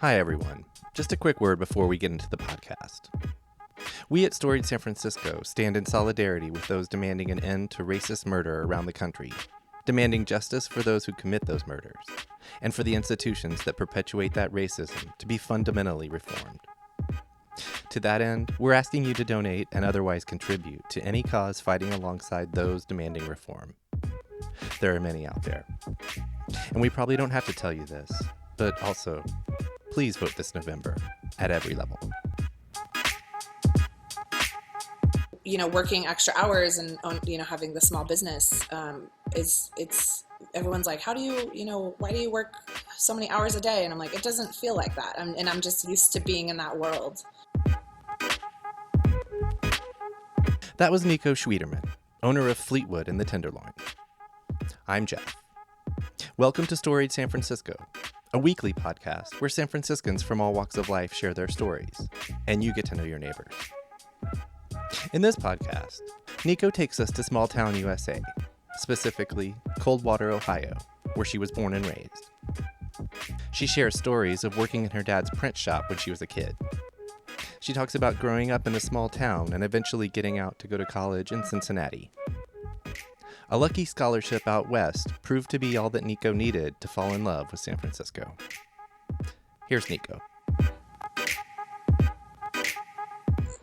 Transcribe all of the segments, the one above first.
Hi, everyone. Just a quick word before we get into the podcast. We at Storied San Francisco stand in solidarity with those demanding an end to racist murder around the country, demanding justice for those who commit those murders, and for the institutions that perpetuate that racism to be fundamentally reformed. To that end, we're asking you to donate and otherwise contribute to any cause fighting alongside those demanding reform. There are many out there. And we probably don't have to tell you this, but also, please vote this November at every level. Working extra hours and, having the small business everyone's like, how do you, why do you work so many hours a day? And I'm like, it doesn't feel like that. I'm just used to being in that world. That was Nico Schwieterman, owner of Fleetwood in the Tenderloin. I'm Jeff. Welcome to Storied San Francisco, a weekly podcast where San Franciscans from all walks of life share their stories, and you get to know your neighbors. In this podcast, Nico takes us to small town USA, specifically Coldwater, Ohio, where she was born and raised. She shares stories of working in her dad's print shop when she was a kid. She talks about growing up in a small town and eventually getting out to go to college in Cincinnati. A lucky scholarship out west proved to be all that Nico needed to fall in love with San Francisco. Here's Nico.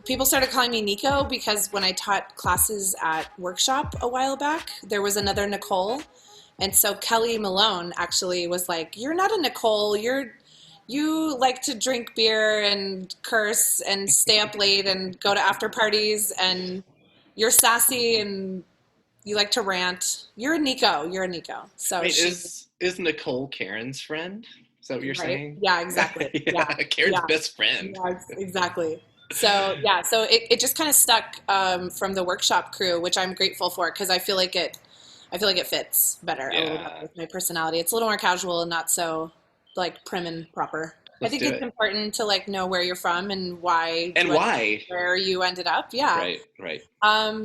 People started calling me Nico because when I taught classes at Workshop a while back, there was another Nicole. And so Kelly Malone actually was like, you're not a Nicole, you like to drink beer and curse and stay up late and go to after parties and you're sassy and you like to rant. You're a Nico. So wait, is Nicole Karen's friend? Is that what you're saying? Yeah, exactly. yeah, Karen's best friend. Yeah, exactly. So it just kind of stuck from the Workshop crew, which I'm grateful for because I feel like it fits better a little bit with my personality. It's a little more casual and not so like prim and proper. I think it's important to like know where you're from and why where you ended up. Yeah. Right.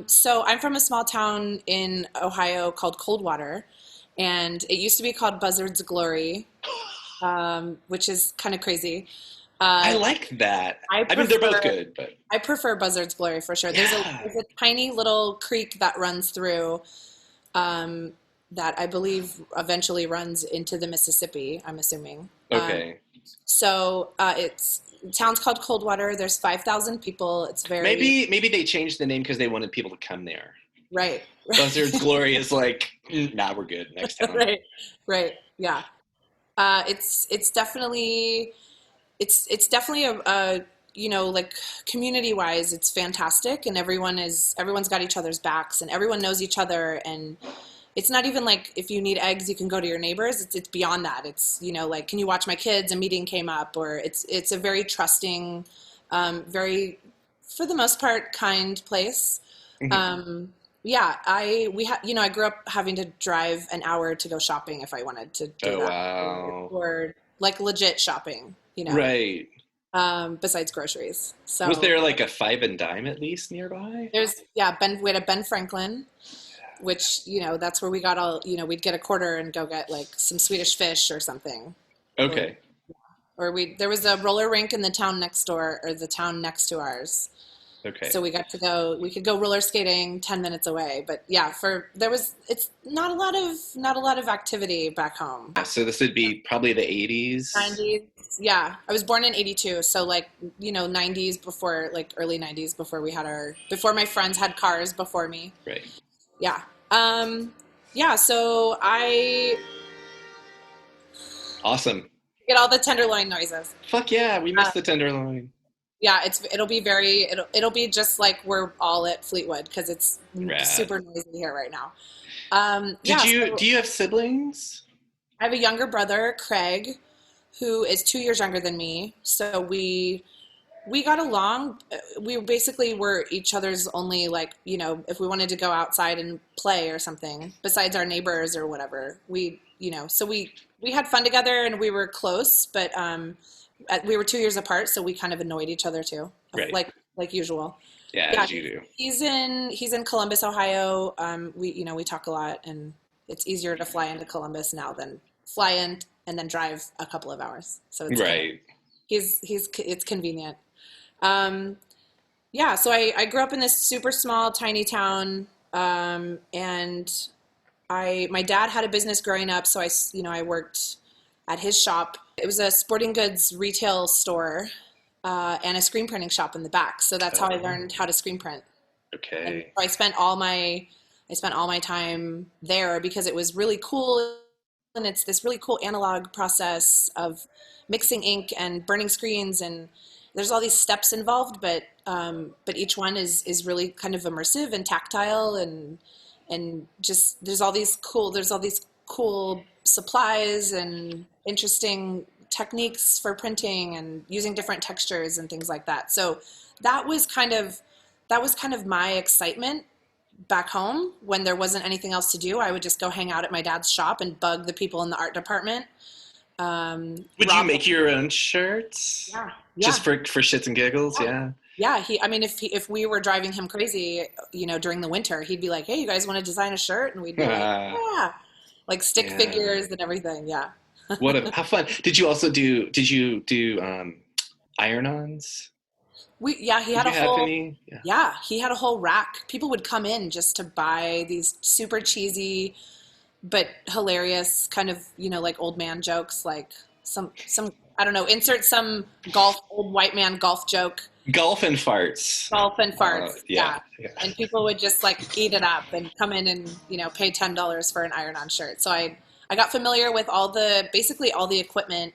So I'm from a small town in Ohio called Coldwater, and it used to be called Buzzard's Glory, which is kind of crazy. I like that. I mean, they're both good, but I prefer Buzzard's Glory for sure. There's a tiny little creek that runs through that I believe eventually runs into the Mississippi, I'm assuming. Okay. So it's town's called Coldwater. There's 5,000 people. It's very maybe they changed the name because they wanted people to come there. Right. Buzzard's Glory is like, nah, we're good. Next time. Right. Yeah. It's definitely a like community wise, it's fantastic, and everyone's got each other's backs, and everyone knows each other, and it's not even like if you need eggs, you can go to your neighbors. It's beyond that. It's, like, can you watch my kids? A meeting came up, or it's a very trusting, very, for the most part, kind place. Mm-hmm. I grew up having to drive an hour to go shopping if I wanted to do that. Wow. Or like legit shopping, Right. Besides groceries. So was there like a Five and Dime at least nearby? we had a Ben Franklin, which, that's where we got all, we'd get a quarter and go get like some Swedish fish or something. Okay. Or there was a roller rink in the town next door, or the town next to ours. Okay. So we could go roller skating 10 minutes away, but it's not a lot of activity back home. So this would be probably the 80s. 90s. Yeah. I was born in 82. So like, 90s before, like early 90s before my friends had cars before me. Right. Yeah. So awesome. Get all the Tenderloin noises. Fuck yeah. We missed the Tenderloin. Yeah, it'll be just like we're all at Fleetwood because it's super noisy here right now. Do you have siblings? I have a younger brother, Craig, who is 2 years younger than me. So we got along. We basically were each other's only, like, if we wanted to go outside and play or something, besides our neighbors or whatever, so we had fun together and we were close, but we were 2 years apart, so we kind of annoyed each other too, right. like usual. Yeah, as you do. He's in Columbus, Ohio. We talk a lot, and it's easier to fly into Columbus now than fly in and then drive a couple of hours. So it's right. It's convenient. Yeah, so I grew up in this super small, tiny town, and my dad had a business growing up, so I worked at his shop. It was a sporting goods retail store, and a screen printing shop in the back. So that's how I learned how to screen print. And Okay. so I spent all my time there because it was really cool, and it's this really cool analog process of mixing ink and burning screens, and there's all these steps involved, but each one is really kind of immersive and tactile, and just there's all these cool supplies and interesting techniques for printing and using different textures and things like that. So that was kind of that was kind of my excitement back home when there wasn't anything else to do. I would just go hang out at my dad's shop and bug the people in the art department. Would you Rob, make your own shirts? yeah, Just yeah, for shits and giggles? yeah. Yeah. Yeah, I mean, if we were driving him crazy, during the winter, he'd be like, "Hey, you guys want to design a shirt?" And we'd be like, "Yeah," like stick Yeah. figures and everything. Yeah. How fun. Did you do iron-ons? He Did had a you have whole any? Yeah. Yeah, he had a whole rack. People would come in just to buy these super cheesy but hilarious kind of, like old man jokes, like some I don't know, insert some old white man golf joke, Golf and farts. golf and farts. Yeah. Yeah. Yeah. And people would just like eat it up and come in and, pay $10 for an iron-on shirt. So I got familiar with basically all the equipment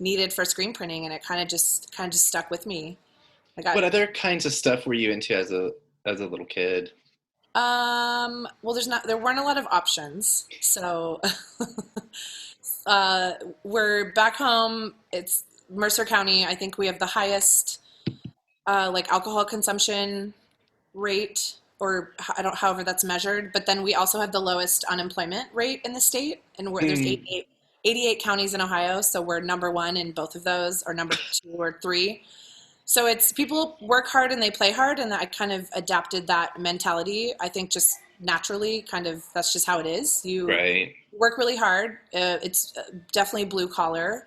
needed for screen printing, and it kind of just stuck with me. I got What other kinds of stuff were you into as a little kid? Well, there weren't a lot of options. So, we're back home. It's Mercer County. I think we have the highest, like alcohol consumption rate, or however that's measured. But then we also have the lowest unemployment rate in the state, and there's Hmm. 88 counties in Ohio. So we're number one in both of those, or number two or three. So it's people work hard and they play hard, and I kind of adapted that mentality. I think just naturally, kind of that's just how it is. You Right. work really hard. It's definitely blue collar.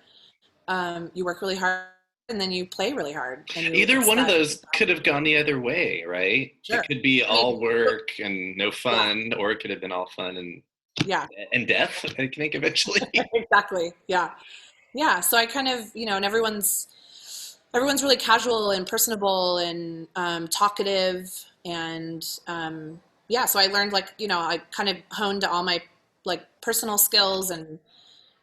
You work really hard, and then you play really hard, and Either it's one of that. those could have gone the other way, right? It Sure. could be I mean, all work and no yeah, fun, or it could have been all fun yeah, and death, I think, eventually. exactly. Yeah, yeah. So I kind of, and everyone's really casual and personable and talkative, and yeah. So I learned, like, I kind of honed all my like personal skills and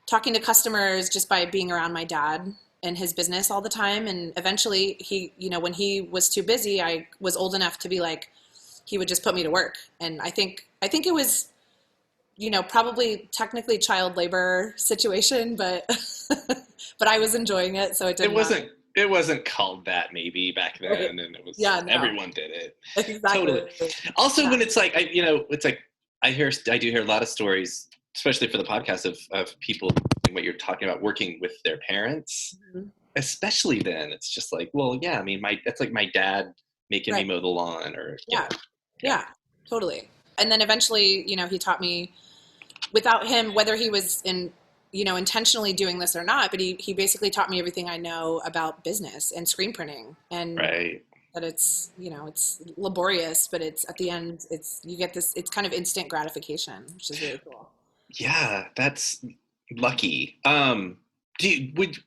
talking to customers just by being around my dad and his business all the time. And eventually he, when he was too busy, I was old enough to be like, he would just put me to work. And I think it was, probably technically child labor situation, but but I was enjoying it, so it It didn't matter. wasn't it wasn't called that maybe back Okay. then, and it was Yeah, no. everyone did it. Exactly. Totally. Also, Yeah. when it's like it's like I do hear a lot of stories, especially for the podcast of people doing what you're talking about, working with their parents. Mhm. Especially then, it's just like, well, yeah, I mean, that's like my dad making me Right. mow the lawn, or Yeah. yeah, Yeah. Totally. And then eventually, he taught me, without him, whether he was intentionally doing this or not, but he basically taught me everything I know about business and screen printing, and right. that it's laborious, but it's at the end, you get this, it's kind of instant gratification, which is really cool. Yeah, that's lucky.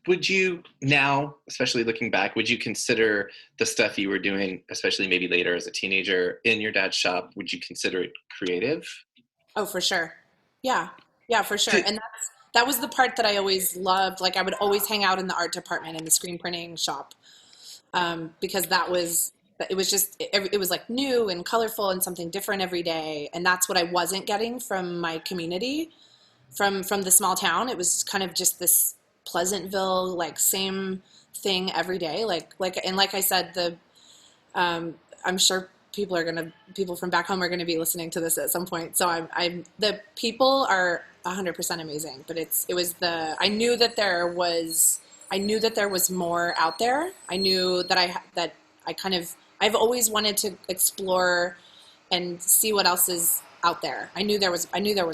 Would you now, especially looking back, would you consider the stuff you were doing, especially maybe later as a teenager in your dad's shop, would you consider it creative? Oh, for sure. Yeah. Yeah, for sure. Did, And that was the part that I always loved. Like, I would always hang out in the art department in the screen printing shop, because it was just, it was like new and colorful and something different every day. And that's what I wasn't getting from my community, from the small town. It was kind of just this Pleasantville, like, same thing every day. And like I said, I'm sure people from back home are gonna be listening to this at some point. So the people are 100% amazing, but I knew that there was more out there. I knew that I've always wanted to explore and see what else is out there. I knew there was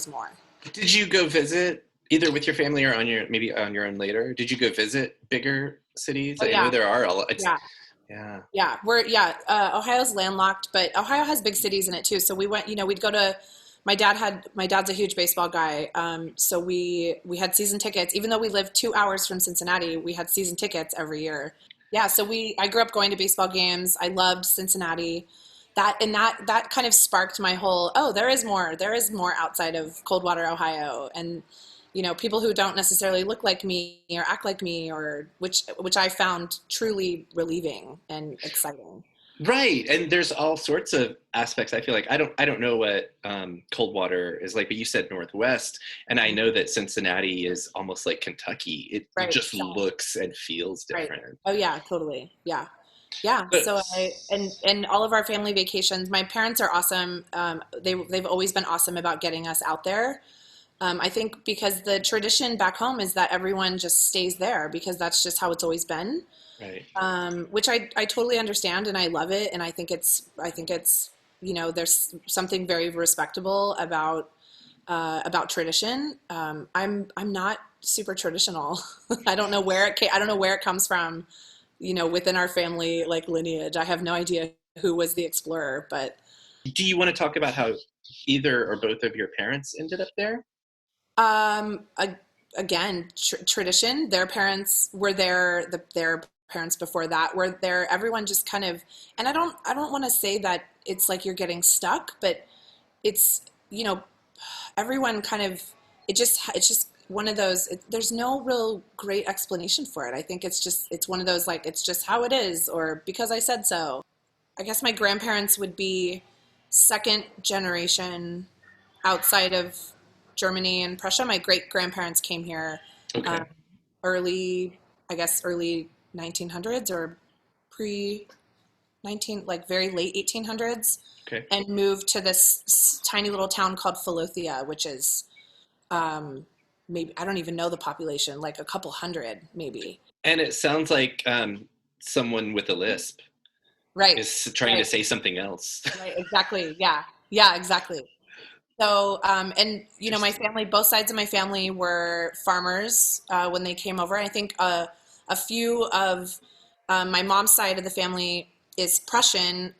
more. did you go visit either with your family or maybe on your own later? Did you go visit bigger cities? Oh I know yeah, there are a lot. yeah. Yeah. Yeah, Ohio's landlocked, but Ohio has big cities in it too. So we went, we'd go to, my dad's a huge baseball guy. So we had season tickets, even though we lived 2 hours from Cincinnati, we had season tickets every year. Yeah. So I grew up going to baseball games. I loved Cincinnati. That kind of sparked my whole, oh, there is more outside of Coldwater, Ohio. And, people who don't necessarily look like me or act like me, or which I found truly relieving and exciting. Right, and there's all sorts of aspects. I feel like I don't know what Coldwater is like, but you said Northwest, and I know that Cincinnati is almost like Kentucky. It Right. just looks and feels Right. different. Oh yeah, totally. Yeah. Yeah. But So and all of our family vacations, my parents are awesome. They've always been awesome about getting us out there. I think because the tradition back home is that everyone just stays there because that's just how it's always been. right, Which I totally understand and I love it. And I think it's, there's something very respectable about tradition. I'm not super traditional. I don't know where I don't know where it comes from, within our family, like lineage. I have no idea who was the explorer, but do you want to talk about how either or both of your parents ended up there? Um, a- Again, tradition. Their parents were there. Their parents before that were there. Everyone just kind of, and I don't want to say that it's like you're getting stuck, but it's, everyone kind of, it's just one of those, there's no real great explanation for it. I think it's one of those, like, it's just how it is, or because I said so. I guess my grandparents would be second generation outside of Germany and Prussia. My great grandparents came here Okay. um, early, I guess, early 1900s or pre 19, like very late 1800s, Okay. and moved to this tiny little town called Philothea, which is maybe, I don't even know the population, like a couple hundred maybe. And it sounds like someone with a lisp Right, is trying to right, say something else. right, exactly. Yeah, yeah, exactly. So, and my family, both sides of my family were farmers when they came over. I think a few of my mom's side of the family is Prussian.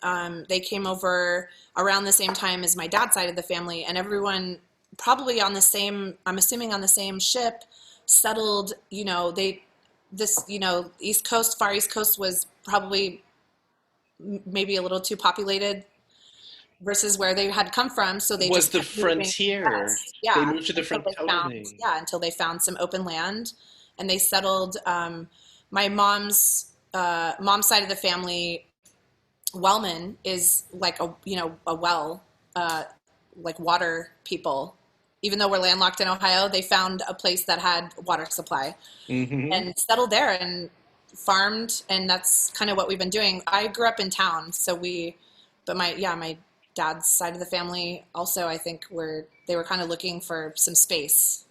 They came over around the same time as my dad's side of the family, and everyone probably on the same, I'm assuming on the same ship, settled. East Coast, Far East Coast was probably maybe a little too populated versus where they had come from. So they Was just the kept moving frontier. west. They Yeah. moved to the front. Totally. Until they found some open land and they settled. My mom's side of the family, Wellman is like a well, like water people. Even though we're landlocked in Ohio, they found a place that had water supply Hmm. and settled there and farmed, and that's kind of what we've been doing. I grew up in town, but my dad's side of the family also, I think they were kind of looking for some space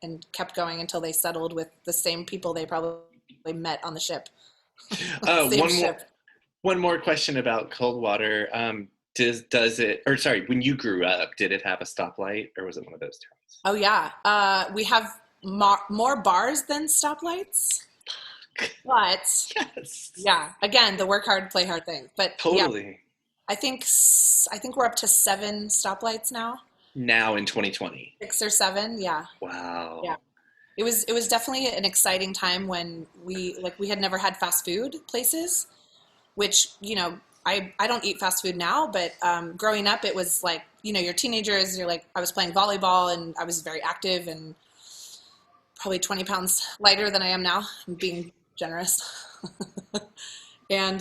and kept going until they settled with the same people they probably met on the ship. Same One more. ship. One more question about Coldwater. Does it, or sorry, when you grew up, did it have a stoplight, or was it one of those towns? Oh yeah, we have more bars than stoplights, but Yes. yeah, again, the work hard, play hard thing. But yeah, Totally. I think we're up to 7 stoplights now, Now in 2020. 6 or 7. Yeah, Wow. yeah. It was definitely an exciting time when we had never had fast food places, which I don't eat fast food now, but growing up it was like you're teenagers, you're like, I was playing volleyball and I was very active and probably 20 pounds lighter than I am now. I'm being generous. And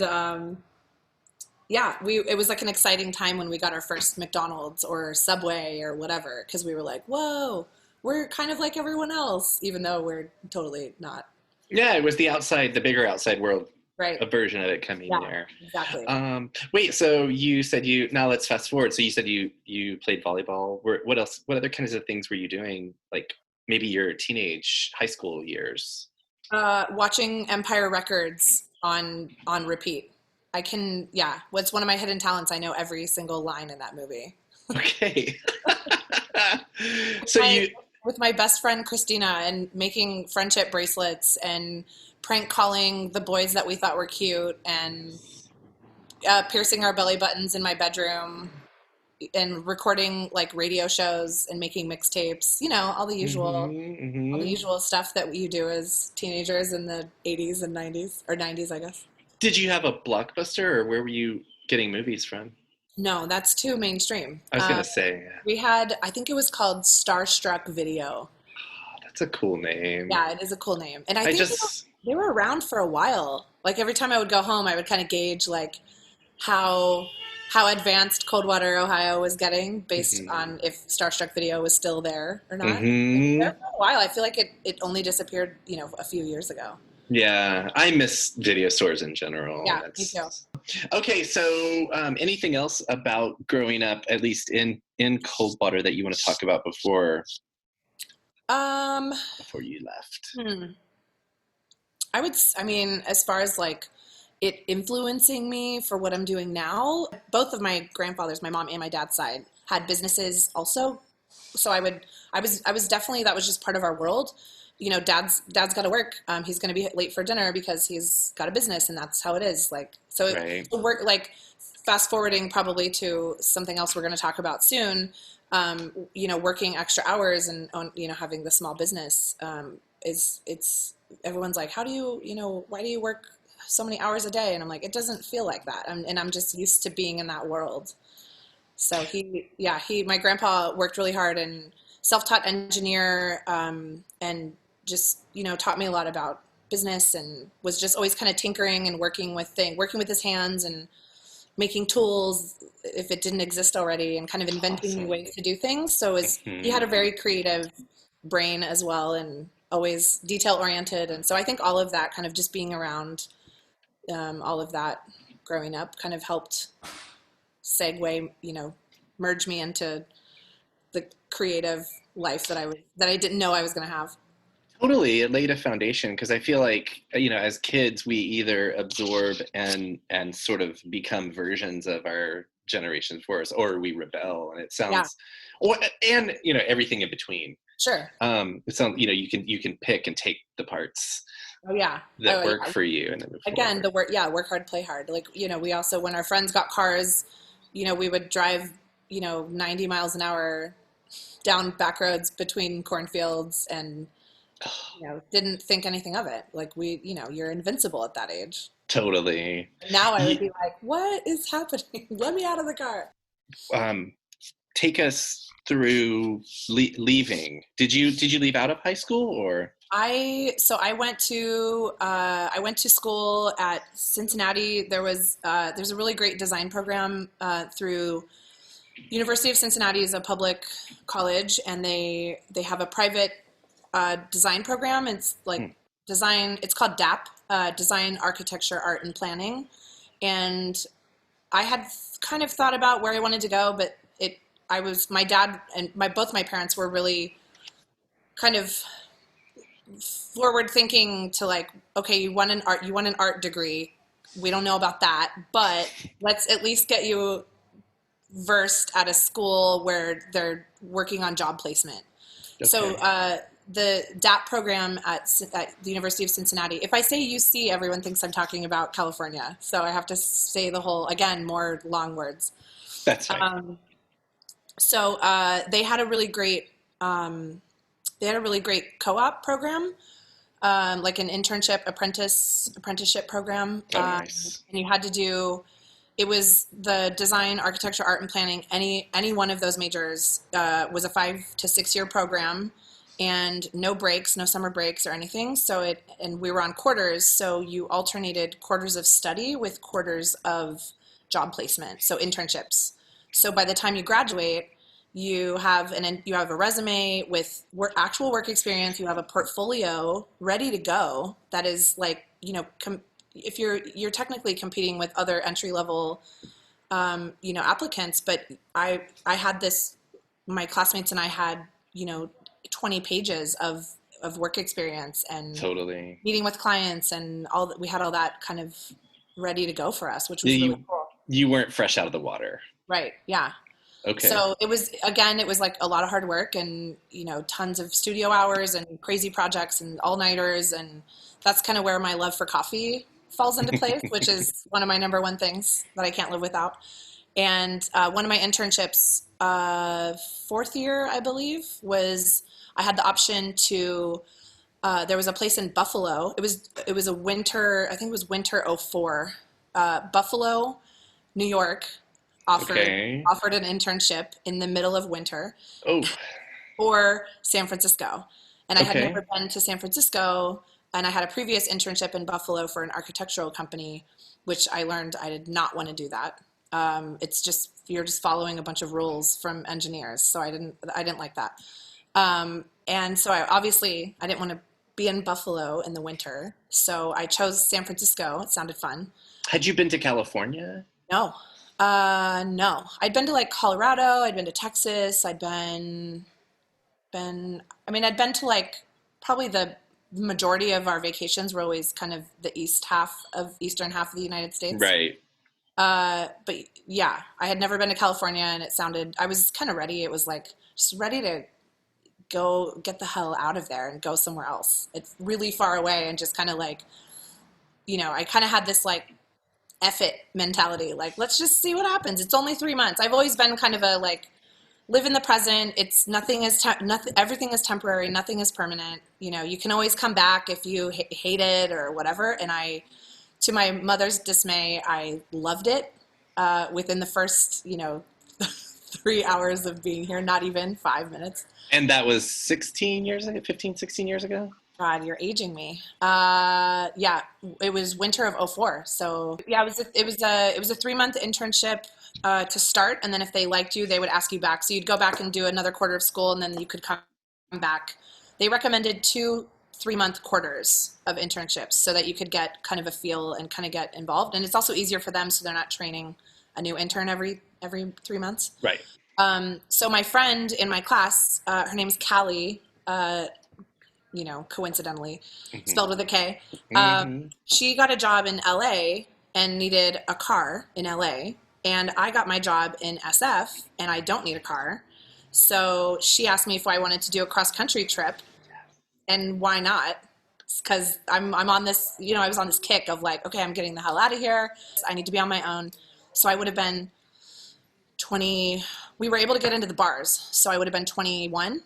yeah, it was like an exciting time when we got our first McDonald's or Subway or whatever, because we were like, whoa, we're kind of like everyone else, even though we're totally not. Yeah, it was the bigger outside world, Right. a version of it coming Yeah, there. exactly. Wait, so you said now let's fast forward. So you said you played volleyball. What else? What other kinds of things were you doing? Like maybe your teenage high school years? Watching Empire Records on repeat. What's one of my hidden talents? I know every single line in that movie. Okay. So My, you with my best friend Christina and making friendship bracelets and prank calling the boys that we thought were cute and piercing our belly buttons in my bedroom and recording like radio shows and making mixtapes, all the usual all the usual stuff that you do as teenagers in the 80s and 90s, or 90s, I guess. Did you have a Blockbuster, or where were you getting movies from? No, that's too mainstream. I was going to say. We had, I think it was called Starstruck Video. Oh, that's a cool name. Yeah, it is a cool name. And I think they were around for a while. Like every time I would go home, I would kind of gauge like how advanced Coldwater, Ohio was getting based on if Starstruck Video was still there or not. There for a while. I feel like it only disappeared, a few years ago. Yeah, I miss video stores in general. Yeah, me too. Okay, so anything else about growing up, at least in Coldwater, that you want to talk about before you left? As far as like it influencing me for what I'm doing now, both of my grandfathers, my mom and my dad's side, had businesses also. So I was definitely, that was just part of our world. Dad's got to work. He's going to be late for dinner because he's got a business, and that's how it is. Like, so right. Work, like fast forwarding probably to something else we're going to talk about soon. Working extra hours and having the small business it's everyone's like, how do you why do you work so many hours a day? And I'm like, it doesn't feel like that. And I'm just used to being in that world. So my grandpa worked really hard and self-taught engineer, and just, taught me a lot about business and was just always kind of tinkering and working with his hands and making tools if it didn't exist already and kind of inventing new ways to do things. So he had a very creative brain as well and always detail oriented. And so I think all of that kind of just being around all of that growing up kind of helped segue, merge me into the creative life that I didn't know I was going to have. Totally. It laid a foundation, because I feel like, as kids, we either absorb and sort of become versions of our generations before us, or we rebel. And it sounds, everything in between. Sure. It sounds, you can pick and take the parts. Oh yeah. That work for you. And then again, work hard, play hard. Like, we also, when our friends got cars, we would drive, 90 miles an hour down back roads between cornfields and, didn't think anything of it. Like you're invincible at that age. Totally. Now I would be like, what is happening? Let me out of the car. Take us through leaving. Did you leave out of high school, or? I went to school at Cincinnati. There's a really great design program through University of Cincinnati is a public college, and they have a private design program. It's like design. It's called DAP, Design, Architecture, Art, and Planning. And I had kind of thought about where I wanted to go, but my dad and both my parents were really kind of forward thinking to like, okay, you want an art degree. We don't know about that, but let's at least get you versed at a school where they're working on job placement. Okay. So the DAP program at the University of Cincinnati, if I say UC, everyone thinks I'm talking about California. So I have to say the whole, again, more long words. That's right. So they had a really great co-op program, like an apprenticeship program. Nice. And you had to do, it was the design, architecture, art, and planning. Any one of those majors was a 5 to 6 year program, and no breaks, no summer breaks or anything. And we were on quarters, so you alternated quarters of study with quarters of job placement, so internships. So by the time you graduate, you have a resume with actual work experience. You have a portfolio ready to go. That is like, if you're technically competing with other entry level, applicants. But I had this. My classmates and I had 20 pages of work experience and totally meeting with clients and all that. We had all that kind of ready to go for us, which was really cool. You weren't fresh out of the water. Right. Yeah. Okay. So it was like a lot of hard work and, tons of studio hours and crazy projects and all-nighters. And that's kind of where my love for coffee falls into place, which is one of my number one things that I can't live without. And one of my internships, fourth year, I believe, was I had the option to. There was a place in Buffalo. It was a winter. I think it was winter '04. Buffalo, New York, offered Okay. offered an internship in the middle of winter, Oh, or San Francisco. And I had okay. never been to San Francisco, and I had a previous internship in Buffalo for an architectural company, which I learned I did not want to do that. It's just you're just following a bunch of rules from engineers, so I didn't like that. And so I didn't want to be in Buffalo in the winter, so I chose San Francisco. It sounded fun. Had you been to California? No, no. I'd been to like Colorado. I'd been to Texas. I'd been to like probably the majority of our vacations were always kind of the eastern half of the United States. Right. But yeah, I had never been to California, and I was kind of ready. It was like just ready to go get the hell out of there and go somewhere else. It's really far away, and just kind of like, I kind of had this like F it mentality. Like, let's just see what happens. It's only 3 months. I've always been kind of a like, live in the present. It's nothing, everything is temporary. Nothing is permanent. You can always come back if you hate it or whatever. And to my mother's dismay, I loved it within the first, 3 hours of being here, not even 5 minutes. And that was 16 years ago, 15, 16 years ago? God, you're aging me. Yeah, it was winter of '04. So yeah, it was a 3-month internship to start, and then if they liked you, they would ask you back. So you'd go back and do another quarter of school, and then you could come back. They recommended 2 3-month quarters of internships so that you could get kind of a feel and kind of get involved. And it's also easier for them, so they're not training a new intern every 3 months. Right. So my friend in my class, her name's Callie. Coincidentally, Mm-hmm. spelled with a K. Mm-hmm. She got a job in LA and needed a car in LA. And I got my job in SF and I don't need a car. So she asked me if I wanted to do a cross country trip, and why not? Because I'm on this, I was on this kick of like, okay, I'm getting the hell out of here. I need to be on my own. So I would have been 20. We were able to get into the bars. So I would have been 21,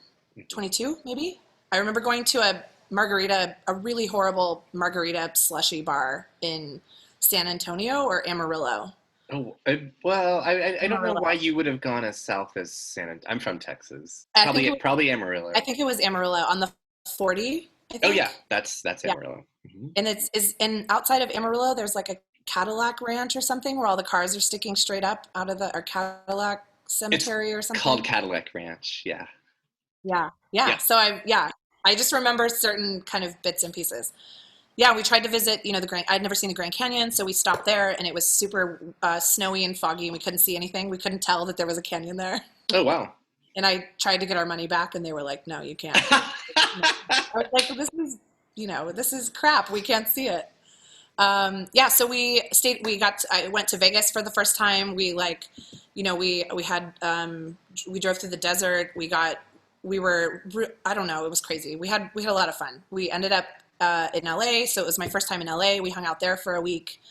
22 maybe. I remember going to a really horrible margarita slushy bar in San Antonio or Amarillo. Oh, well, I don't know Amarillo. why you would have gone as south as I'm from Texas. I think Probably Amarillo. I think it was Amarillo on the 40. I think. Oh yeah, that's Yeah. Amarillo. Mm-hmm. And outside of Amarillo, there's like a Cadillac ranch or something where all the cars are sticking straight up out of or Cadillac cemetery or something. Called Cadillac Ranch. Yeah. Yeah. Yeah. So I just remember certain kind of bits and pieces. Yeah, we tried to visit, the Grand. I'd never seen the Grand Canyon, so we stopped there, and it was super snowy and foggy, and we couldn't see anything. We couldn't tell that there was a canyon there. Oh wow. And I tried to get our money back, and they were like, "No, you can't." I was like, "This is crap. We can't see it." Yeah, so we stayed. I went to Vegas for the first time. We we had we drove through the desert. I don't know. It was crazy. We had a lot of fun. We ended up in LA, so it was my first time in LA. We hung out there for a week,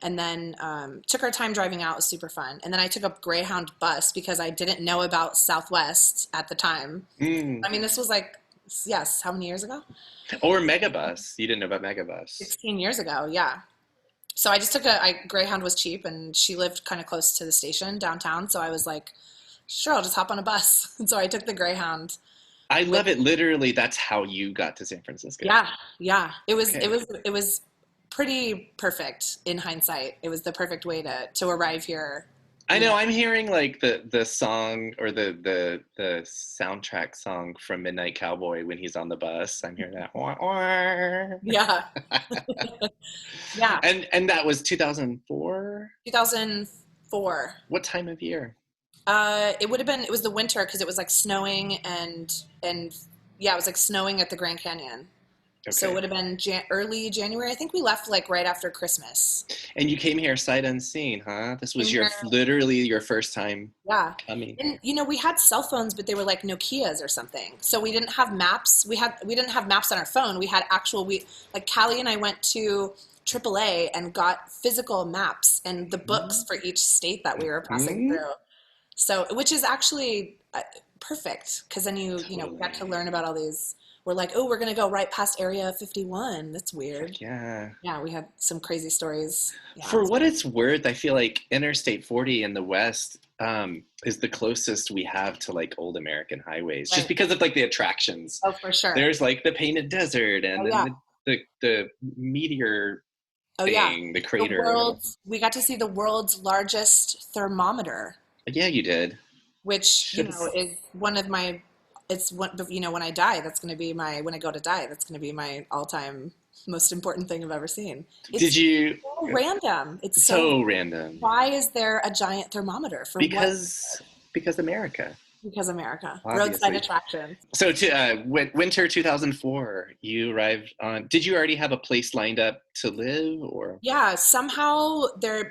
and then took our time driving out. It was super fun. And then I took a Greyhound bus because I didn't know about Southwest at the time. Mm. I mean, this was like, yes, how many years ago? Or Megabus. You didn't know about Megabus. 16 years ago, yeah. So I just took Greyhound was cheap, and she lived kind of close to the station downtown. So I was like, sure, I'll just hop on a bus. And so I took the Greyhound. I love it. Literally, that's how you got to San Francisco. Yeah. It was Okay. it was pretty perfect in hindsight. It was the perfect way to arrive here. I know. I'm hearing like the song or the soundtrack song from Midnight Cowboy when he's on the bus. I'm hearing that. Wah, wah. Yeah. Yeah. And that was 2004. 2004. What time of year? It was the winter because it was like snowing and yeah, it was like snowing at the Grand Canyon. So it Okay. would have been early January. I think we left like right after Christmas. And you came here sight unseen, huh? This was Came your here, literally your first time yeah. coming And here. we had cell phones, but they were like Nokias or something. So we didn't have maps. We didn't have maps on our phone. We had we like Callie and I went to AAA and got physical maps and the books for each state that we were passing Mhm. through. So, which is actually perfect because then we got to Totally. learn about all these. We're like, oh, we're gonna go right past Area 51. That's weird. Heck yeah. Yeah, we had some crazy stories. Yeah, For what it's worth, I feel like Interstate 40 in the West is the closest we have to like old American highways, just right. because of like the attractions. Oh, for sure. There's like the Painted Desert, and Oh, then yeah. the meteor Oh, yeah. thing, the crater. We got to see the world's largest thermometer, Yeah, you did. which, Should have. is one of my, it's one, when I die, that's going to be when I go to die, that's going to be my all-time most important thing I've ever seen. Did It's you? so random. It's so, So random. why is there a giant thermometer for what? Because America, Because America. Roadside obviously. attraction. So to winter 2004, you arrived on. Did you already have a place lined up to live, or? Yeah, somehow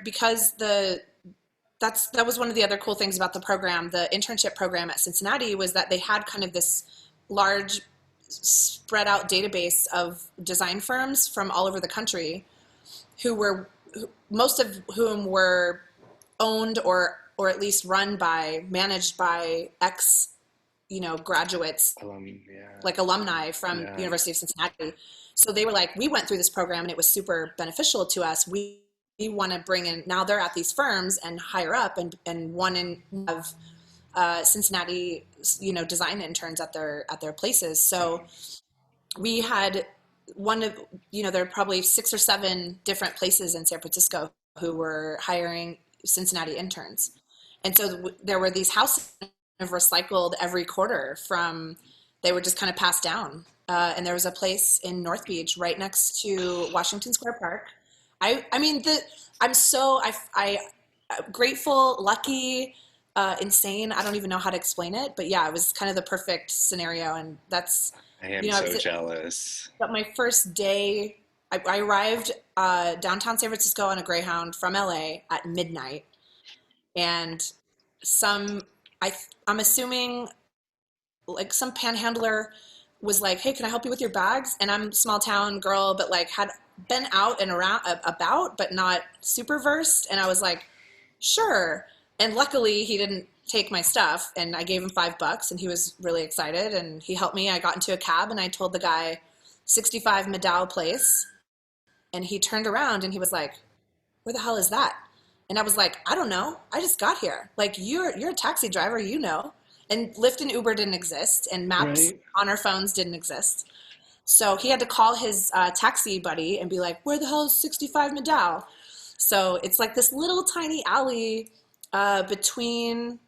because that was one of the other cool things about the program, the internship program at Cincinnati, was that they had kind of this large spread out database of design firms from all over the country most of whom were owned or at least managed by ex, graduates, Yeah, like alumni from the yeah. University of Cincinnati. So they were like, we went through this program and it was super beneficial to us. We want to bring in, now they're at these firms and higher up and one in of Cincinnati, design interns at their places. So we had there are probably 6 or 7 different places in San Francisco who were hiring Cincinnati interns. And so there were these houses of recycled every quarter they were just kind of passed down. And there was a place in North Beach right next to Washington Square Park. I'm so grateful, lucky, insane. I don't even know how to explain it, but yeah, it was kind of the perfect scenario. And that's, I am I so was jealous. but my first day, I arrived downtown San Francisco on a Greyhound from LA at midnight, and some I'm assuming like some panhandler was like, "Hey, can I help you with your bags?" And I'm a small town girl, but like had been out and around about, but not super versed, and I was like, "Sure." And luckily, he didn't take my stuff, and I gave him $5, and he was really excited, and he helped me. I got into a cab, and I told the guy, 65 Maddow Place, and he turned around and he was like, "Where the hell is that?" And I was like, "I don't know. I just got here. Like you're a taxi driver, you know." And Lyft and Uber didn't exist, and maps Right. on our phones didn't exist. So he had to call his taxi buddy and be like, "Where the hell is 65 Maddow?" So it's like this little tiny alley between,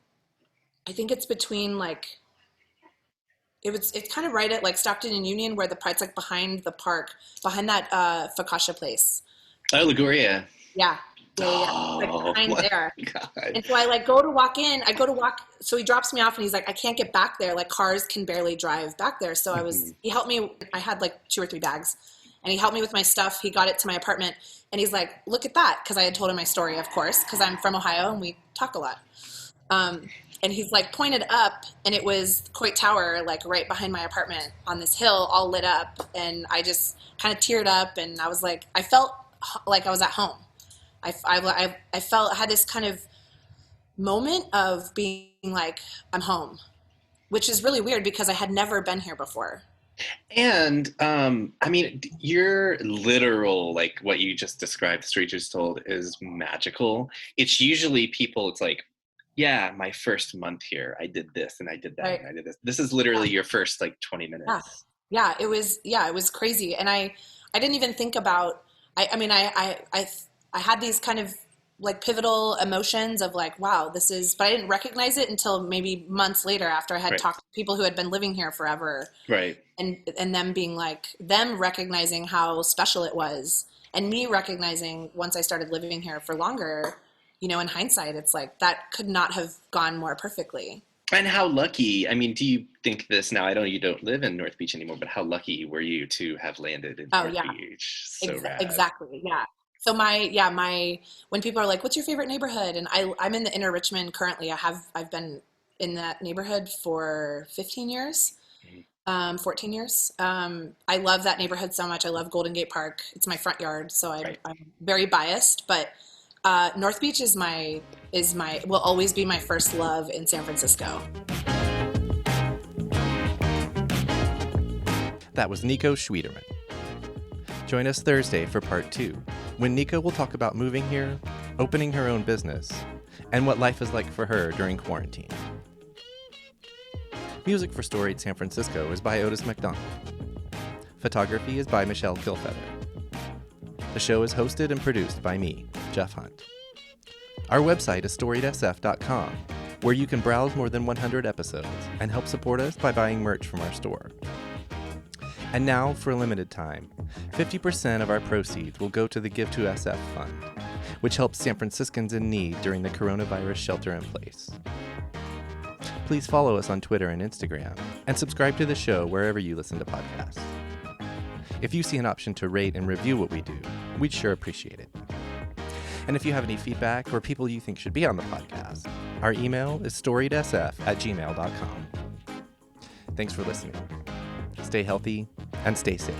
I think it's between like, it's kind of right at like Stockton and Union where it's like behind the park, behind that Focaccia place. Oh, Liguria. Yeah. Yeah, yeah, yeah. Like Oh behind my there. God. And so I like go to walk in. So he drops me off and he's like, "I can't get back there. Like cars can barely drive back there." So Mhm. he helped me. I had like 2 or 3 bags and he helped me with my stuff. He got it to my apartment and he's like, "Look at that." Cause I had told him my story, of course, cause I'm from Ohio and we talk a lot. And he's like pointed up and it was Coit Tower, like right behind my apartment on this hill all lit up. And I just kind of teared up and I was like, I felt like I was at home. I felt, I had this kind of moment of being like, I'm home, which is really weird because I had never been here before. And I mean, your literal, like what you just described, the story you just told, is magical. It's usually people, it's like, yeah, my first month here, I did this and I did that Right. and I did this. This is literally your first like 20 Yeah. minutes. Yeah. It was crazy. And I didn't even think about, I had these kind of like pivotal emotions of like, wow, but I didn't recognize it until maybe months later after I had Right. talked to people who had been living here forever. Right. And them being like, them recognizing how special it was and me recognizing once I started living here for longer, in hindsight, it's like that could not have gone more perfectly. And how lucky, I mean, do you think this now? I know you don't live in North Beach anymore, but how lucky were you to have landed in Oh North yeah, Beach? So rad. exactly. Yeah. So when people are like, "What's your favorite neighborhood?" and I'm in the Inner Richmond currently. I've been in that neighborhood for 15 years, 14 years. I love that neighborhood so much. I love Golden Gate Park. It's my front yard, so Right. I'm very biased. But North Beach will always be my first love in San Francisco. That was Nico Schwieterman. Join us Thursday for part 2, when Nico will talk about moving here, opening her own business, and what life is like for her during quarantine. Music for Storied San Francisco is by Otis McDonald. Photography is by Michelle Kilfeather. The show is hosted and produced by me, Jeff Hunt. Our website is storiedsf.com, where you can browse more than 100 episodes and help support us by buying merch from our store. And now, for a limited time, 50% of our proceeds will go to the Give to SF Fund, which helps San Franciscans in need during the coronavirus shelter-in-place. Please follow us on Twitter and Instagram, and subscribe to the show wherever you listen to podcasts. If you see an option to rate and review what we do, we'd sure appreciate it. And if you have any feedback or people you think should be on the podcast, our email is storiedsf@gmail.com. Thanks for listening. Stay healthy and stay safe.